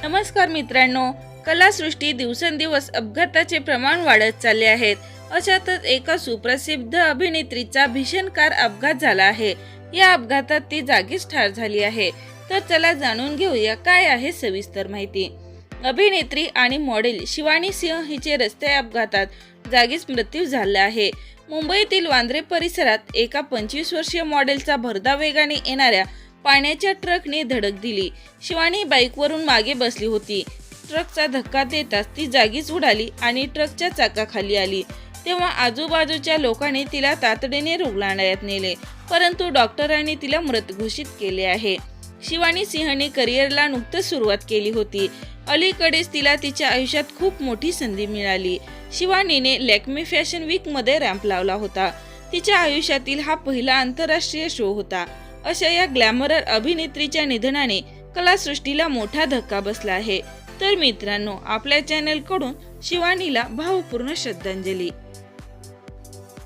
नमस्कार मित्रांनो, कलासृष्टी दिवसेंदिवस अपघाताचे प्रमाण वाढत चालले आहेत. अशातच एका सुप्रसिद्ध अभिनेत्रीचा भीषण कार अपघात झाला आहे. या अपघातात ती जागीच ठार झाली आहे. तर चला जाणून घेऊया काय आहे सविस्तर माहिती. अभिनेत्री आणि मॉडेल शिवानी सिंह हिचे रस्ते अपघातात जागीच मृत्यू झाला आहे. मुंबईतील वांद्रे परिसरात एका 25 वर्षीय मॉडेलचा भरधाव वेगाने येणाऱ्या पाण्याच्या ट्रकने धडक दिली. शिवानी बाईकवरून मागे बसली होती. ट्रकचा धक्का देताच ती जागीच उडाली आणि ट्रकच्या चाकाखाली आली. तेव्हा आजूबाजूच्या लोकांनी तिला तातडीने रुग्णालयात नेले, परंतु डॉक्टरांनी तिला मृत घोषित केले आहे. शिवानी सिंहने करिअरला नुकतीच सुरुवात केली होती. अलीकडेच तिला तिच्या आयुष्यात खूप मोठी संधी मिळाली. शिवानीने लॅक्मे फॅशन वीक मध्ये रॅम्प लावला होता. तिच्या आयुष्यातील हा पहिला आंतरराष्ट्रीय शो होता. अशा या ग्लॅमरर अभिनेत्रीच्या निधनाने कलासृष्टीला मोठा धक्का बसला आहे. तर मित्रांनो, आपल्या चॅनल कडून शिवानीला भावपूर्ण श्रद्धांजली.